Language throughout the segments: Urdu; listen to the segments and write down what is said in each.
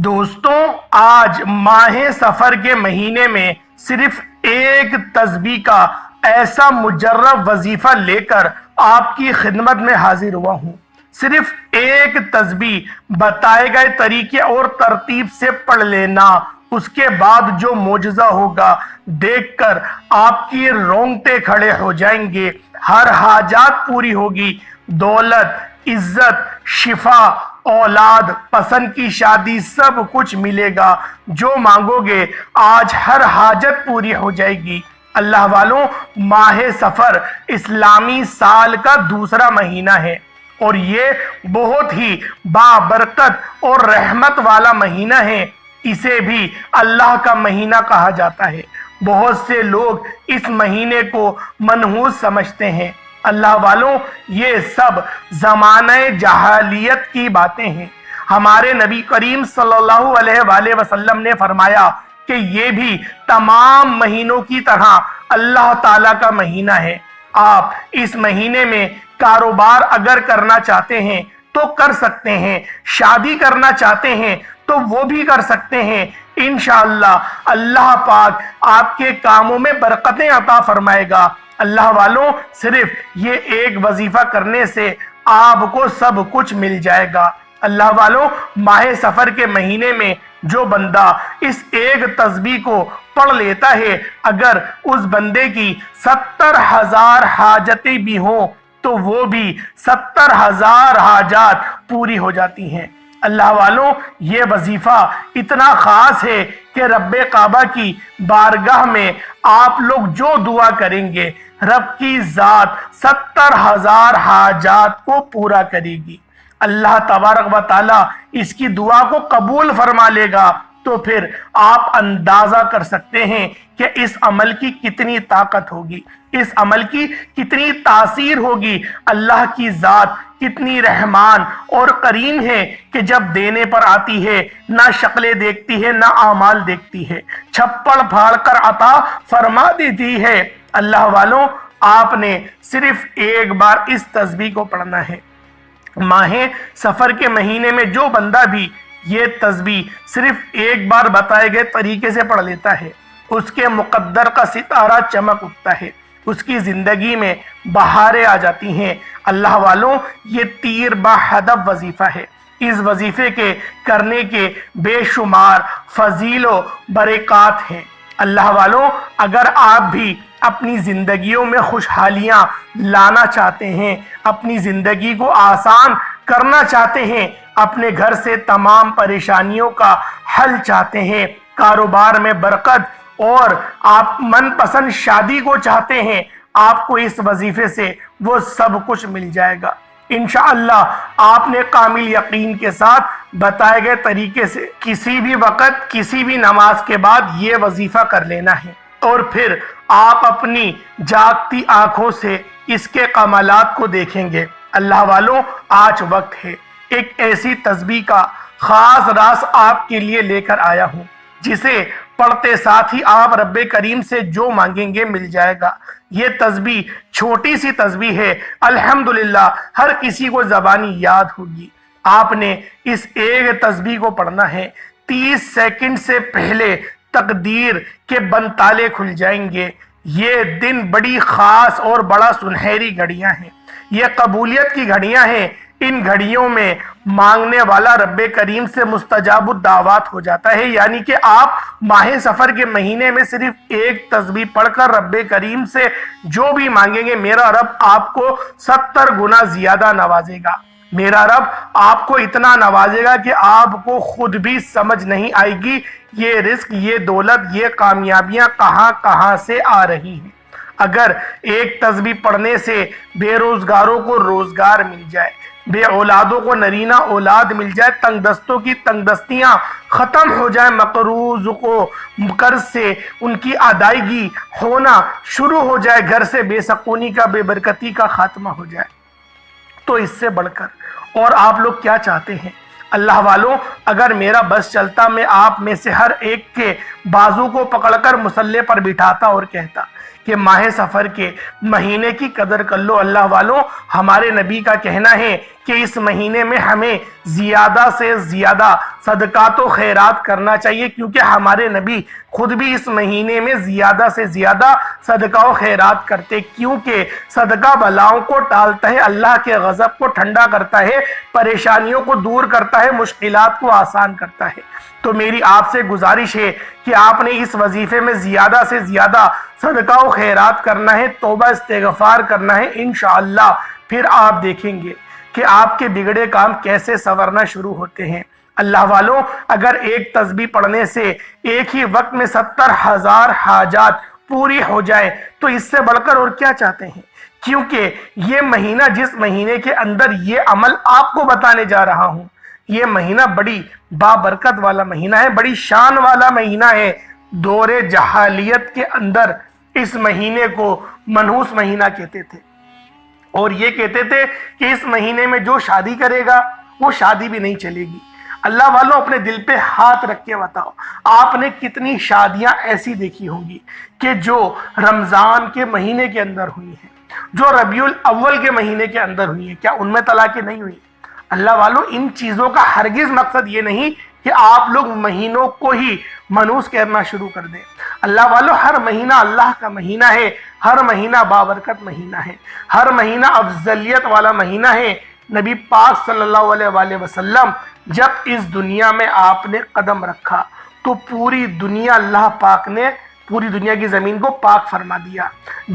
دوستوں، آج ماہ سفر کے مہینے میں صرف ایک تسبیح کا ایسا مجرب وظیفہ لے کر آپ کی خدمت میں حاضر ہوا ہوں۔ صرف ایک تسبیح بتائے گئے طریقے اور ترتیب سے پڑھ لینا، اس کے بعد جو معجزہ ہوگا دیکھ کر آپ کی رونگٹے کھڑے ہو جائیں گے۔ ہر حاجات پوری ہوگی، دولت، عزت، شفا، اولاد، پسند کی شادی، سب کچھ ملے گا۔ جو مانگو گے آج ہر حاجت پوری ہو جائے گی۔ اللہ والوں، ماہ سفر اسلامی سال کا دوسرا مہینہ ہے اور یہ بہت ہی بابرکت اور رحمت والا مہینہ ہے۔ اسے بھی اللہ کا مہینہ کہا جاتا ہے۔ بہت سے لوگ اس مہینے کو منحوس سمجھتے ہیں۔ اللہ والوں، یہ سب زمانہ جاہلیت کی باتیں ہیں۔ ہمارے نبی کریم صلی اللہ علیہ وآلہ وسلم نے فرمایا کہ یہ بھی تمام مہینوں کی طرح اللہ تعالیٰ کا مہینہ ہے۔ آپ اس مہینے میں کاروبار اگر کرنا چاہتے ہیں تو کر سکتے ہیں، شادی کرنا چاہتے ہیں تو وہ بھی کر سکتے ہیں۔ انشاءاللہ اللہ پاک آپ کے کاموں میں برکتیں عطا فرمائے گا۔ اللہ والوں، صرف یہ ایک وظیفہ کرنے سے آپ کو سب کچھ مل جائے گا۔ اللہ والوں، ماہ سفر کے مہینے میں جو بندہ اس ایک تسبیح کو پڑھ لیتا ہے، اگر اس بندے کی 70,000 حاجتیں بھی ہوں تو وہ بھی 70,000 حاجات پوری ہو جاتی ہیں۔ اللہ والوں، یہ وظیفہ اتنا خاص ہے کہ رب کعبہ کی بارگاہ میں آپ لوگ جو دعا کریں گے، رب کی ذات 70,000 حاجات کو پورا کرے گی۔ اللہ تبارک و تعالیٰ اس کی دعا کو قبول فرما لے گا۔ تو پھر آپ اندازہ کر سکتے ہیں کہ اس عمل کی کتنی طاقت ہوگی، اس عمل کی کتنی تاثیر ہوگی۔ اللہ کی ذات کتنی رحمان اور کریم ہے کہ جب دینے پر آتی ہے نہ شکلیں دیکھتی ہے نہ اعمال دیکھتی ہے، چھپڑ پھاڑ کر عطا فرما دیتی ہے۔ اللہ والوں، آپ نے صرف ایک بار اس تسبیح کو پڑھنا ہے۔ ماہ سفر کے مہینے میں جو بندہ بھی یہ تسبیح صرف ایک بار بتائے گئے طریقے سے پڑھ لیتا ہے، اس کے مقدر کا ستارہ چمک اٹھتا ہے، اس کی زندگی میں بہاریں آ جاتی ہیں۔ اللہ والوں، یہ تیر با ہدف وظیفہ ہے۔ اس وظیفے کے کرنے کے بے شمار فضیل و برکات ہیں۔ اللہ والوں، اگر آپ بھی اپنی زندگیوں میں خوشحالیاں لانا چاہتے ہیں، اپنی زندگی کو آسان کرنا چاہتے ہیں، اپنے گھر سے تمام پریشانیوں کا حل چاہتے ہیں، کاروبار میں برکت اور آپ من پسند شادی کو چاہتے ہیں، آپ کو اس وظیفے سے وہ سب کچھ مل جائے گا۔ انشاءاللہ آپ نے کامل یقین کے ساتھ بتائے گئے طریقے سے کسی بھی وقت، کسی بھی نماز کے بعد یہ وظیفہ کر لینا ہے، اور پھر آپ اپنی جاگتی آنکھوں سے اس کے کمالات کو دیکھیں گے۔ اللہ والوں، آج وقت ہے، ایک ایسی تسبیح کا خاص راز آپ کے لیے لے کر آیا ہوں، جسے پڑھتے ساتھ ہی آپ رب کریم سے جو مانگیں گے مل جائے گا۔ یہ تسبیح چھوٹی سی تسبیح ہے، الحمدللہ ہر کسی کو زبانی یاد ہوگی۔ آپ نے اس ایک تسبیح کو پڑھنا ہے، 30 سیکنڈ سے پہلے تقدیر کے بند تالے کھل جائیں گے۔ یہ دن بڑی خاص اور بڑا سنہری گھڑیاں ہیں، یہ قبولیت کی گھڑیاں ہیں۔ ان گھڑیوں میں مانگنے والا رب کریم سے مستجاب الدعوات ہو جاتا ہے، یعنی کہ آپ ماہ سفر کے مہینے میں صرف ایک تسبیح پڑھ کر رب کریم سے جو بھی مانگیں گے، میرا رب آپ کو 70 گنا زیادہ نوازے گا۔ میرا رب آپ کو اتنا نوازے گا کہ آپ کو خود بھی سمجھ نہیں آئے گی یہ رزق، یہ دولت، یہ کامیابیاں کہاں کہاں سے آ رہی ہیں۔ اگر ایک تسبیح پڑھنے سے بے روزگاروں کو روزگار مل جائے، بے اولادوں کو نرینہ اولاد مل جائے، تنگ دستوں کی تنگ دستیاں ختم ہو جائیں، مقروض کو قرض سے ان کی ادائیگی ہونا شروع ہو جائے، گھر سے بے سکونی کا، بے برکتی کا خاتمہ ہو جائے، تو اس سے بڑھ کر اور آپ لوگ کیا چاہتے ہیں؟ اللہ والوں، اگر میرا بس چلتا، میں آپ میں سے ہر ایک کے بازو کو پکڑ کر مصلے پر بٹھاتا اور کہتا کہ ماہ سفر کے مہینے کی قدر کر لو۔ اللہ والوں، ہمارے نبی کا کہنا ہے کہ اس مہینے میں ہمیں زیادہ سے زیادہ صدقات و خیرات کرنا چاہیے، کیونکہ ہمارے نبی خود بھی اس مہینے میں زیادہ سے زیادہ صدقہ و خیرات کرتے، کیونکہ صدقہ بلاؤں کو ٹالتا ہے، اللہ کے غضب کو ٹھنڈا کرتا ہے، پریشانیوں کو دور کرتا ہے، مشکلات کو آسان کرتا ہے۔ تو میری آپ سے گزارش ہے کہ آپ نے اس وظیفے میں زیادہ سے زیادہ صدقہ و خیرات کرنا ہے، توبہ استغفار کرنا ہے، انشاءاللہ پھر آپ دیکھیں گے کہ آپ کے بگڑے کام کیسے سنورنا شروع ہوتے ہیں۔ اللہ والوں، اگر ایک تسبیح پڑھنے سے ایک ہی وقت میں 70,000 حاجات پوری ہو جائے تو اس سے بڑھ کر اور کیا چاہتے ہیں؟ کیونکہ یہ مہینہ، جس مہینے کے اندر یہ عمل آپ کو بتانے جا رہا ہوں، یہ مہینہ بڑی بابرکت والا مہینہ ہے، بڑی شان والا مہینہ ہے۔ دور جہالیت کے اندر اس مہینے کو منحوس مہینہ کہتے تھے، اور یہ کہتے تھے کہ اس مہینے میں جو شادی کرے گا وہ شادی بھی نہیں چلے گی۔ اللہ والوں، اپنے دل پہ ہاتھ رکھ کے بتاؤ، آپ نے کتنی شادیاں ایسی دیکھی ہوں گی کہ جو رمضان کے مہینے کے اندر ہوئی ہیں، جو ربیع الاول کے مہینے کے اندر ہوئی ہیں؟ کیا ان میں طلاقیں نہیں ہوئی؟ اللہ والوں، ان چیزوں کا ہرگز مقصد یہ نہیں کہ آپ لوگ مہینوں کو ہی منحوس کرنا شروع کر دیں۔ اللہ والوں، ہر مہینہ اللہ کا مہینہ ہے، ہر مہینہ بابرکت مہینہ ہے، ہر مہینہ افضلیت والا مہینہ ہے۔ نبی پاک صلی اللہ علیہ وآلہ وسلم جب اس دنیا میں آپ نے قدم رکھا تو پوری دنیا، اللہ پاک نے پوری دنیا کی زمین کو پاک فرما دیا۔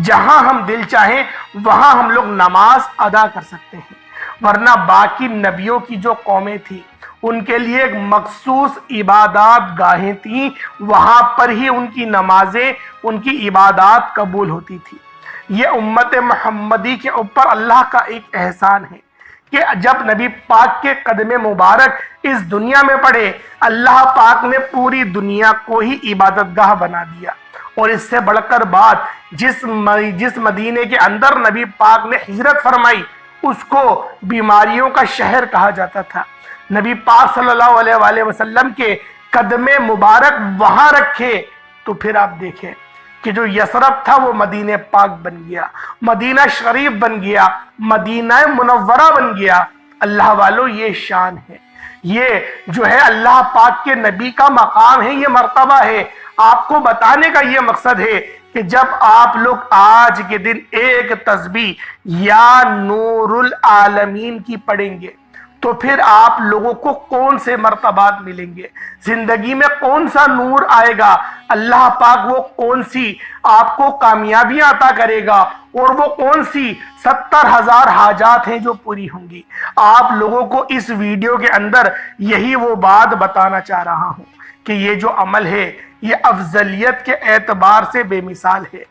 جہاں ہم دل چاہیں وہاں ہم لوگ نماز ادا کر سکتے ہیں، ورنہ باقی نبیوں کی جو قومیں تھی ان کے لیے ایک مخصوص عبادات گاہیں تھیں، وہاں پر ہی ان کی نمازیں، ان کی عبادات قبول ہوتی تھی۔ یہ امت محمدی کے اوپر اللہ کا ایک احسان ہے کہ جب نبی پاک کے قدم مبارک اس دنیا میں پڑے، اللہ پاک نے پوری دنیا کو ہی عبادت گاہ بنا دیا۔ اور اس سے بڑھ کر بات، جس مدینے کے اندر نبی پاک نے ہجرت فرمائی اس کو بیماریوں کا شہر کہا جاتا تھا۔ نبی پاک صلی اللہ علیہ وآلہ وسلم کے قدم مبارک وہاں رکھے تو پھر آپ دیکھیں کہ جو یثرب تھا وہ مدینہ پاک بن گیا، مدینہ شریف بن گیا، مدینہ منورہ بن گیا۔ اللہ والوں، یہ شان ہے، یہ جو ہے اللہ پاک کے نبی کا مقام ہے، یہ مرتبہ ہے۔ آپ کو بتانے کا یہ مقصد ہے کہ جب آپ لوگ آج کے دن ایک تسبیح یا نور العالمین کی پڑھیں گے تو پھر آپ لوگوں کو کون سے مرتبات ملیں گے، زندگی میں کون سا نور آئے گا، اللہ پاک وہ کون سی آپ کو کامیابیاں عطا کرے گا، اور وہ کون سی 70,000 حاجات ہیں جو پوری ہوں گی۔ آپ لوگوں کو اس ویڈیو کے اندر یہی وہ بات بتانا چاہ رہا ہوں کہ یہ جو عمل ہے یہ افضلیت کے اعتبار سے بے مثال ہے،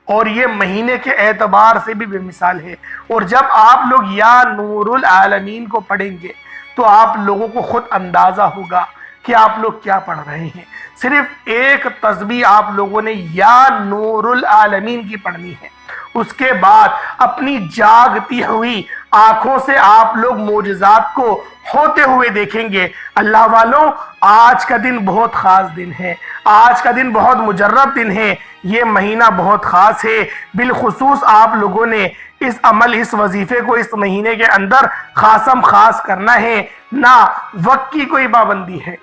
اور یہ مہینے کے اعتبار سے بھی بے مثال ہے۔ اور جب آپ لوگ یا نور العالمین کو پڑھیں گے تو آپ لوگوں کو خود اندازہ ہوگا کہ آپ لوگ کیا پڑھ رہے ہیں۔ صرف ایک تسبیح آپ لوگوں نے یا نور العالمین کی پڑھنی ہے، اس کے بعد اپنی جاگتی ہوئی آنکھوں سے آپ لوگ معجزات کو ہوتے ہوئے دیکھیں گے۔ اللہ والوں، آج کا دن بہت خاص دن ہے، آج کا دن بہت مجرب دن ہے، یہ مہینہ بہت خاص ہے۔ بالخصوص آپ لوگوں نے اس عمل، اس وظیفے کو اس مہینے کے اندر خاصم خاص کرنا ہے۔ نہ وقت کی کوئی پابندی ہے،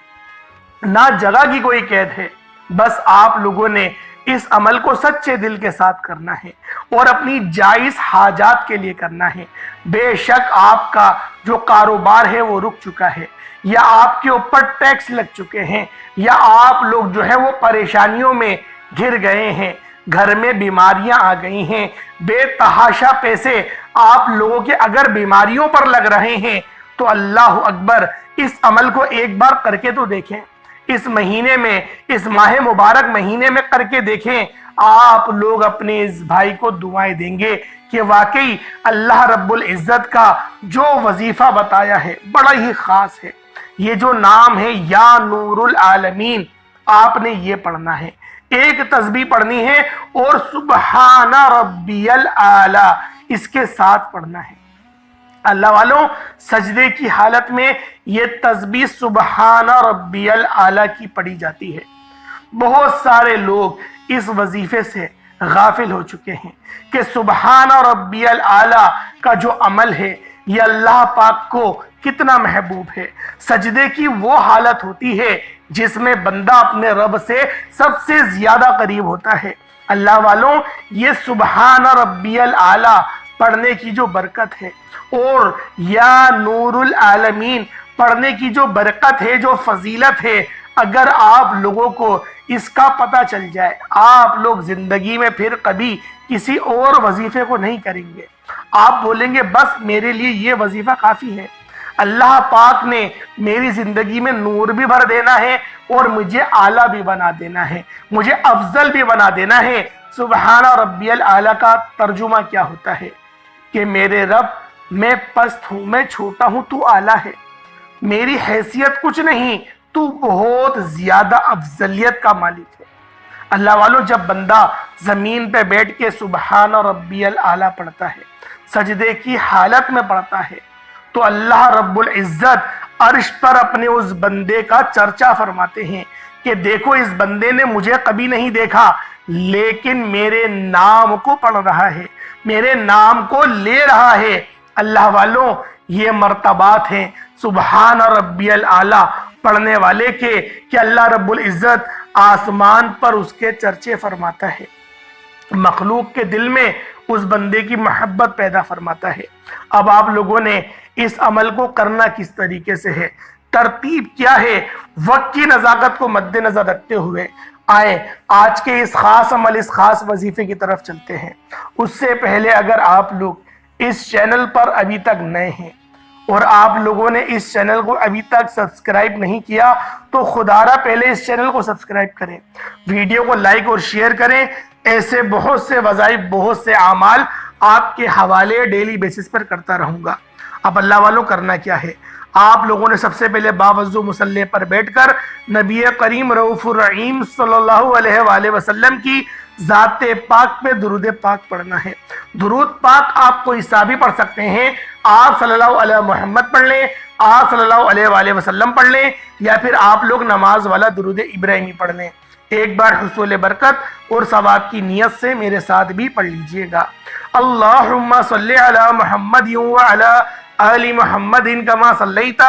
نہ جگہ کی کوئی قید ہے، بس آپ لوگوں نے اس عمل کو سچے دل کے ساتھ کرنا ہے اور اپنی جائز حاجات کے لیے کرنا ہے۔ بے شک آپ کا جو کاروبار ہے وہ رک چکا ہے، یا آپ کے اوپر ٹیکس لگ چکے ہیں، یا آپ لوگ جو ہے وہ پریشانیوں میں گر گئے ہیں، گھر میں بیماریاں آ گئی ہیں، بے تحاشا پیسے آپ لوگوں کے اگر بیماریوں پر لگ رہے ہیں تو اللہ اکبر، اس عمل کو ایک بار کر کے تو دیکھیں۔ اس مہینے میں، اس ماہ مبارک مہینے میں کر کے دیکھیں، آپ لوگ اپنے اس بھائی کو دعائیں دیں گے کہ واقعی اللہ رب العزت کا جو وظیفہ بتایا ہے بڑا ہی خاص ہے۔ یہ جو نام ہے یا نور العالمین، آپ نے یہ پڑھنا ہے، ایک تسبیح پڑھنی ہے اور سبحان ربی الاعلی اس کے ساتھ پڑھنا ہے۔ اللہ والوں، سجدے کی حالت میں یہ تسبیح سبحان ربی الاعلی کی پڑھی جاتی ہے۔ بہت سارے لوگ اس وظیفے سے غافل ہو چکے ہیں کہ سبحان ربی الاعلی کا جو عمل ہے یہ اللہ پاک کو کتنا محبوب ہے۔ سجدے کی وہ حالت ہوتی ہے جس میں بندہ اپنے رب سے سب سے زیادہ قریب ہوتا ہے۔ اللہ والوں، یہ سبحان ربی الاعلی پڑھنے کی جو برکت ہے اور یا نور العالمین پڑھنے کی جو برکت ہے، جو فضیلت ہے، اگر آپ لوگوں کو اس کا پتہ چل جائے، آپ لوگ زندگی میں پھر کبھی کسی اور وظیفے کو نہیں کریں گے۔ آپ بولیں گے بس میرے لیے یہ وظیفہ کافی ہے، اللہ پاک نے میری زندگی میں نور بھی بھر دینا ہے اور مجھے اعلیٰ بھی بنا دینا ہے، مجھے افضل بھی بنا دینا ہے۔ سبحان ربی الاعلیٰ کا ترجمہ کیا ہوتا ہے کہ میرے رب، میں پست ہوں، میں چھوٹا ہوں، تو اعلیٰ ہے، میری حیثیت کچھ نہیں، تو بہت زیادہ افضلیت کا مالک ہے۔ اللہ والوں، جب بندہ زمین پہ بیٹھ کے سبحان ربی الاعلیٰ پڑھتا ہے، سجدے کی حالت میں پڑھتا ہے، تو اللہ رب العزت عرش پر اپنے اس بندے کا چرچا فرماتے ہیں کہ دیکھو اس بندے نے مجھے کبھی نہیں دیکھا لیکن میرے نام کو پڑھ رہا ہے، میرے نام کو لے رہا ہے۔ اللہ والوں، یہ مرتبات ہیں سبحان ربی الاعلیٰ پڑھنے والے کے کہ اللہ رب العزت آسمان پر اس کے چرچے فرماتا ہے، مخلوق کے دل میں اس بندے کی محبت پیدا فرماتا ہے۔ اب آپ لوگوں نے اس عمل کو کرنا کس طریقے سے ہے، ترتیب کیا ہے، وقت کی نزاکت کو مد نظر رکھتے ہوئے آئیں آج کے اس خاص عمل، اس خاص وظیفے کی طرف چلتے ہیں۔ اس سے پہلے اگر آپ لوگ اس چینل پر ابھی تک نئے ہیں اور آپ لوگوں نے اس چینل کو ابھی تک سبسکرائب نہیں کیا تو خدارہ پہلے اس چینل کو سبسکرائب کریں، ویڈیو کو لائک اور شیئر کریں۔ ایسے بہت سے وظائف، بہت سے اعمال آپ کے حوالے ڈیلی بیسس پر کرتا رہوں گا۔ اب اللہ والوں، کرنا کیا ہے، آپ لوگوں نے سب سے پہلے باوضو مصلی پر بیٹھ کر نبی کریم رؤوف الرحیم صلی اللہ علیہ وآلہ وسلم کی ذات پاک پہ درود پاک پڑھنا ہے۔ درود پاک آپ کوئی سا بھی پڑھ سکتے ہیں، آپ صلی اللہ علیہ محمد پڑھ لیں، آپ صلی اللہ علیہ وآلہ وسلم پڑھ لیں، یا پھر آپ لوگ نماز والا درود ابراہیمی پڑھ لیں۔ ایک بار حصول برکت اور ثواب کی نیت سے میرے ساتھ بھی پڑھ لیجئے گا۔ اللہم صلی علی محمد وعلی آل محمد کما صلیت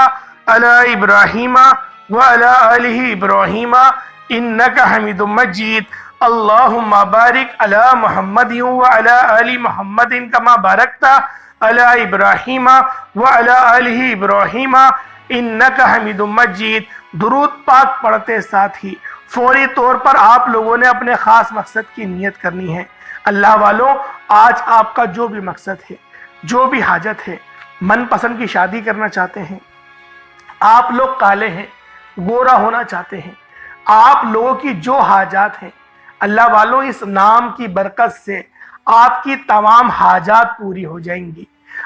علی ابراہیم وعلی آل ابراہیم انک حمید مجید۔ اللہم بارک علی محمد وعلی آل محمد کما بارکت علی ابراہیم وعلی آل ابراہیم انک حمید مجید۔ درود پاک پڑھتے ساتھ ہی فوری طور پر آپ لوگوں نے اپنے خاص مقصد کی نیت کرنی ہے۔ اللہ والوں، آج آپ کا جو بھی مقصد ہے، جو بھی حاجت ہے، من پسند کی شادی کرنا چاہتے ہیں، آپ لوگ کالے ہیں، گورا ہونا چاہتے ہیں، آپ لوگوں کی جو حاجات ہیں، اللہ والوں، اس نام کی برکت سے آپ کی تمام حاجات پوری ہو جائیں گی،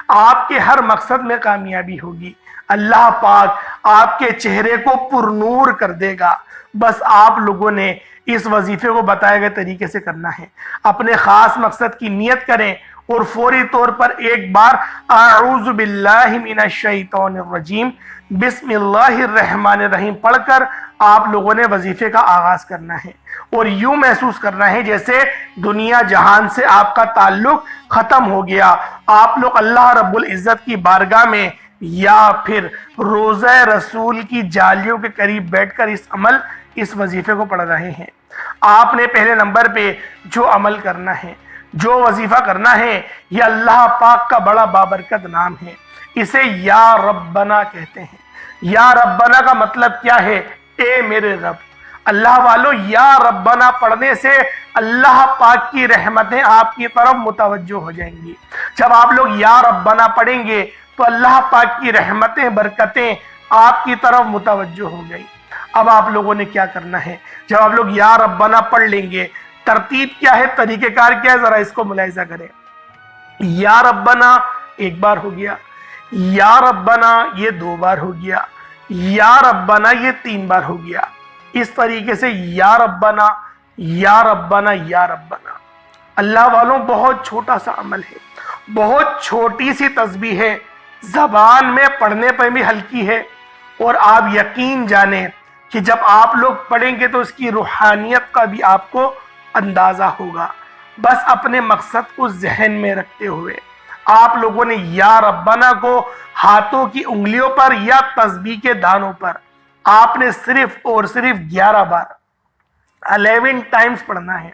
آپ کے ہر مقصد میں کامیابی ہوگی۔ اللہ پاک آپ کے چہرے کو پرنور کر دے گا۔ بس آپ لوگوں نے اس وظیفے کو بتائے گئے طریقے سے کرنا ہے، اپنے خاص مقصد کی نیت کریں اور فوری طور پر ایک بار اعوذ باللہ من الشیطان الرجیم بسم اللہ الرحمن الرحیم پڑھ کر آپ لوگوں نے وظیفے کا آغاز کرنا ہے اور یوں محسوس کرنا ہے جیسے دنیا جہان سے آپ کا تعلق ختم ہو گیا، آپ لوگ اللہ رب العزت کی بارگاہ میں یا پھر روضہ رسول کی جالیوں کے قریب بیٹھ کر اس وظیفے کو پڑھ رہے ہیں۔ آپ نے پہلے نمبر پہ جو عمل کرنا ہے، جو وظیفہ کرنا ہے، یہ اللہ پاک کا بڑا بابرکت نام ہے، اسے یا ربنا کہتے ہیں۔ یا ربنا کا مطلب کیا ہے؟ اے میرے رب۔ اللہ والوں، یا ربنا پڑھنے سے اللہ پاک کی رحمتیں آپ کی طرف متوجہ ہو جائیں گی۔ جب آپ لوگ یا ربنا پڑھیں گے تو اللہ پاک کی رحمتیں، برکتیں آپ کی طرف متوجہ ہو گئی۔ اب آپ لوگوں نے کیا کرنا ہے؟ جب آپ لوگ یا ربنا پڑھ لیں گے، ترتیب کیا ہے، طریقہ کار کیا ہے، ذرا اس کو ملاحظہ کریں۔ یا ربنا ایک بار ہو گیا، یا ربنا یہ 2 بار ہو گیا، یا ربنا یہ 3 بار ہو گیا۔ اس طریقے سے یا ربنا یا ربنا یا ربنا۔ اللہ والوں، بہت چھوٹا سا عمل ہے، بہت چھوٹی سی تسبیح ہے، زبان میں پڑھنے پہ بھی ہلکی ہے، اور آپ یقین جانیں کہ جب آپ لوگ پڑھیں گے تو اس کی روحانیت کا بھی آپ کو اندازہ ہوگا۔ بس اپنے مقصد کو ذہن میں رکھتے ہوئے آپ لوگوں نے یا ربنا کو ہاتھوں کی انگلیوں پر یا تسبیح کے دانوں پر آپ نے صرف اور صرف 11 بار 11 ٹائمز پڑھنا ہے۔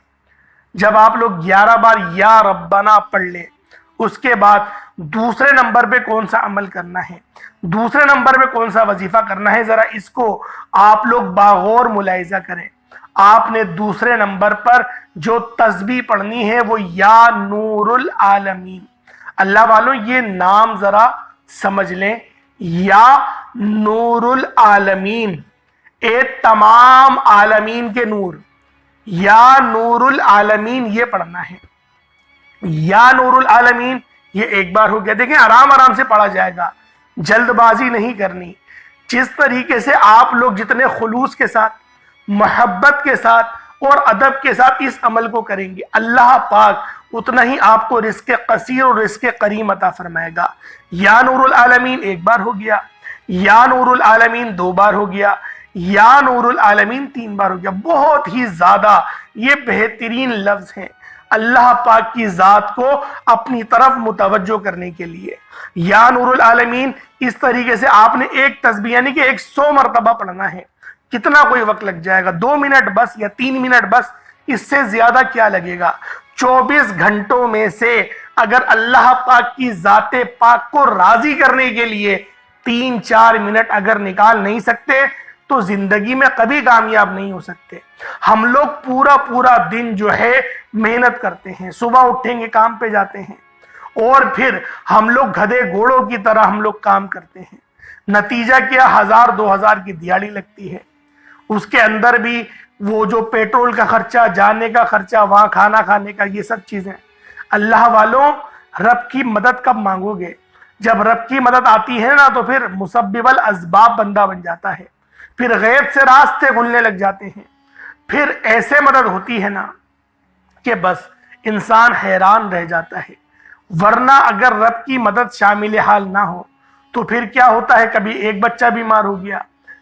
جب آپ لوگ 11 بار یا ربنا پڑھ لیں، اس کے بعد دوسرے نمبر پہ کون سا عمل کرنا ہے، دوسرے نمبر پہ کون سا وظیفہ کرنا ہے، ذرا اس کو آپ لوگ باغور ملاحظہ کریں۔ آپ نے دوسرے نمبر پر جو تسبیح پڑھنی ہے وہ یا نور العالمین۔ اللہ والوں یہ نام ذرا سمجھ لیں، یا نور العالمین، اے تمام عالمین کے نور، یا نور العالمین یہ پڑھنا ہے۔ یا نور العالمین یہ ایک بار ہو گیا۔ دیکھیں آرام آرام سے پڑھا جائے گا، جلد بازی نہیں کرنی۔ جس طریقے سے آپ لوگ جتنے خلوص کے ساتھ، محبت کے ساتھ اور ادب کے ساتھ اس عمل کو کریں گے، اللہ پاک اتنا ہی آپ کو رزق قصیر اور رزق کریم عطا فرمائے گا۔ یا نور العالمین ایک بار ہو گیا، یا نور العالمین 2 بار ہو گیا، یا نور العالمین 3 بار ہو گیا۔ بہت ہی زیادہ یہ بہترین لفظ ہیں اللہ پاک کی ذات کو اپنی طرف متوجہ کرنے کے لیے۔ یا نور العالمین اس طریقے سے آپ نے ایک تسبیح یعنی کہ 100 مرتبہ پڑھنا ہے۔ کتنا کوئی وقت لگ جائے گا، 2 منٹ بس یا 3 منٹ بس، اس سے زیادہ کیا لگے گا۔ 24 گھنٹوں میں سے اگر اللہ پاک کی ذات پاک کو راضی کرنے کے لیے 3-4 منٹ اگر نکال نہیں سکتے تو زندگی میں کبھی کامیاب نہیں ہو سکتے۔ ہم لوگ پورا دن جو ہے محنت کرتے ہیں، صبح اٹھیں گے کام پہ جاتے ہیں، اور پھر ہم لوگ گدھے گھوڑوں کی طرح ہم لوگ کام کرتے ہیں۔ نتیجہ کیا، 1000-2000 کی دیہڑی لگتی ہے، اس کے اندر بھی وہ جو پیٹرول کا خرچہ، جانے کا خرچہ، وہاں کھانا کھانے کا، یہ سب چیزیں۔ اللہ والوں رب کی مدد کب مانگو گے؟ جب رب کی مدد آتی ہے نا تو پھر مسبب الاسباب بندہ بن جاتا ہے، پھر غیب سے راستے کھلنے لگ جاتے ہیں، پھر ایسے مدد ہوتی ہے نا کہ بس انسان حیران رہ جاتا ہے۔ ورنہ اگر رب کی مدد شامل حال نہ ہو تو پھر کیا ہوتا ہے، کبھی ایک بچہ بیمار ہو گیا،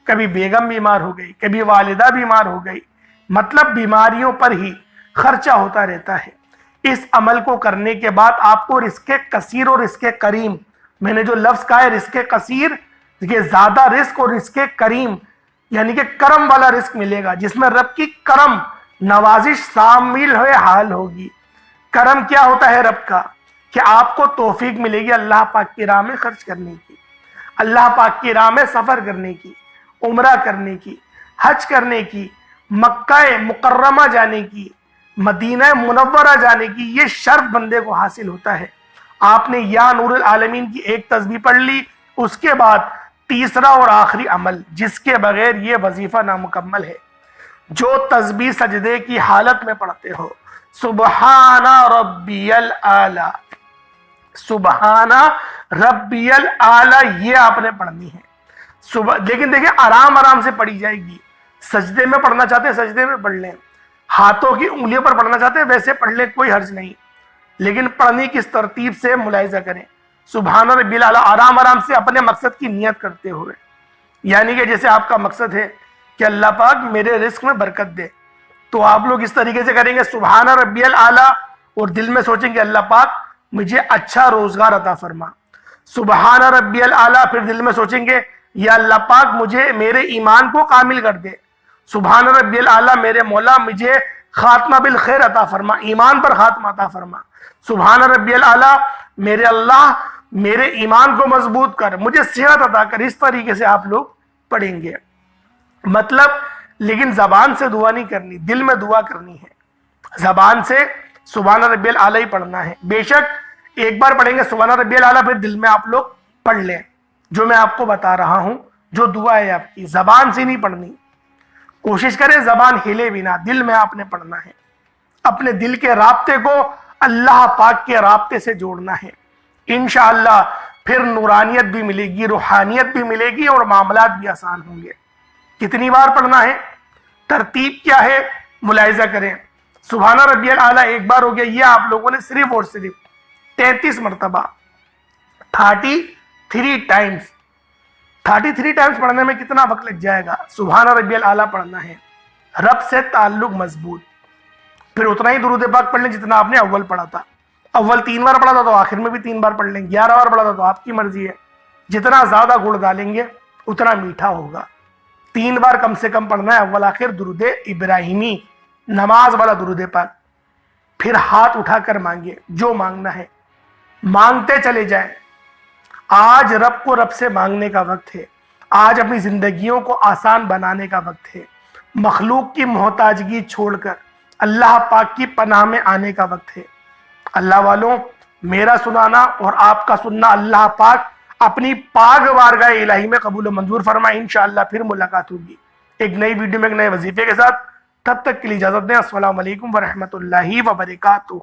کبھی بیگم بیمار ہو گئی، کبھی والدہ بیمار ہو گئی، مطلب بیماریوں پر ہی خرچہ ہوتا رہتا ہے۔ اس عمل کو کرنے کے بعد آپ کو رزق کثیر اور رزق کریم، میں نے جو لفظ کہا ہے رزق کثیر، یہ زیادہ رزق، اور رزق کریم یعنی کہ کرم والا رزق ملے گا، جس میں رب کی کرم نوازش شامل ہوئے حال ہوگی۔ کرم کیا ہوتا ہے رب کا، کہ آپ کو توفیق ملے گی اللہ پاک کی راہ میں خرچ کرنے کی، اللہ پاک کی راہ میں سفر کرنے کی، عمرہ کرنے کی، حج کرنے کی، مکہ مکرمہ جانے کی، مدینہ منورہ جانے کی، یہ شرف بندے کو حاصل ہوتا ہے۔ آپ نے یا نور العالمین کی ایک تسبیح پڑھ لی، اس کے بعد تیسرا اور آخری عمل جس کے بغیر یہ وظیفہ نامکمل ہے، جو تسبیح سجدے کی حالت میں پڑھتے ہو، سبحان ربی الاعلی، سبحان ربی الاعلی، یہ آپ نے پڑھنی ہے۔ لیکن دیکھیں آرام آرام سے پڑھی جائے گی۔ سجدے میں پڑھنا چاہتے ہیں سجدے میں پڑھ لیں، ہاتھوں کی انگلیوں پر پڑھنا چاہتے ہیں ویسے پڑھ لیں، کوئی حرج نہیں، لیکن پڑھنی کس ترتیب سے ملاحظہ کریں۔ سبحان ربی الاعلی آرام آرام سے اپنے مقصد کی نیت کرتے ہوئے، یعنی کہ جیسے آپ کا مقصد ہے کہ اللہ پاک میرے رزق میں برکت دے، تو آپ لوگ اس طریقے سے کریں گے سبحان ربی الاعلی، اور دل میں سوچیں گے اللہ پاک مجھے اچھا روزگار عطا فرما۔ سبحان ربی الاعلی، پھر دل میں سوچیں گے یا اللہ پاک مجھے میرے ایمان کو کامل کر دے۔ سبحان ربی الاعلی، میرے مولا مجھے خاتمہ بالخیر عطا فرما، ایمان پر خاتمہ عطا فرما۔ سبحان ربی الاعلی، میرے اللہ میرے ایمان کو مضبوط کر، مجھے صحت عطا کر۔ اس طریقے سے آپ لوگ پڑھیں گے، مطلب لیکن زبان سے دعا نہیں کرنی، دل میں دعا کرنی ہے۔ زبان سے سبحان ربی الاعلی پڑھنا ہے، بے شک ایک بار پڑھیں گے سبحان ربی الاعلی، پھر دل میں آپ لوگ پڑھ لیں جو میں آپ کو بتا رہا ہوں، جو دعا ہے آپ کی زبان سے نہیں پڑھنی۔ کوشش کریں زبان ہلے بھی نہ، دل میں آپ نے پڑھنا ہے، اپنے دل کے رابطے کو اللہ پاک کے رابطے سے جوڑنا ہے۔ انشاءاللہ پھر نورانیت بھی ملے گی، روحانیت بھی ملے گی، اور معاملات بھی آسان ہوں گے۔ کتنی بار پڑھنا ہے، ترتیب کیا ہے، ملاحظہ کریں۔ سبحان ربی الاعلی ایک بار ہو گیا، یہ آپ لوگوں نے صرف اور صرف 33 مرتبہ 33 ٹائمز 33 ٹائمز پڑھنے میں کتنا وقت لگ جائے گا؟ سبحان ربی الاعلی پڑھنا ہے، رب سے تعلق مضبوط، پھر اتنا ہی درود پاک پڑھ لیں جتنا آپ نے اول پڑھا تھا، اول 3 بار پڑھا تھا تو آخر میں بھی 3 بار پڑھ لیں، 11 بار پڑھا تھا تو آپ کی مرضی ہے، جتنا زیادہ گڑ ڈالیں گے اتنا میٹھا ہوگا۔ 3 بار کم سے کم پڑھنا ہے، اول آخر درود ابراہیمی، نماز والا درود پاک۔ پھر ہاتھ اٹھا کر مانگے جو مانگنا ہے، مانگتے چلے جائیں۔ آج رب کو رب سے مانگنے کا وقت ہے، آج اپنی زندگیوں کو آسان بنانے کا وقت ہے، مخلوق کی محتاجگی چھوڑ کر اللہ پاک کی پناہ میں آنے کا وقت ہے۔ اللہ والوں، میرا سنانا اور آپ کا سننا اللہ پاک اپنی پاک بارگاہ الہی میں قبول و منظور فرمائے۔ انشاءاللہ پھر ملاقات ہوگی ایک نئی ویڈیو میں ایک نئے وظیفے کے ساتھ، تب تک کے لیے اجازت دیں۔ السلام علیکم ورحمۃ اللہ وبرکاتہ۔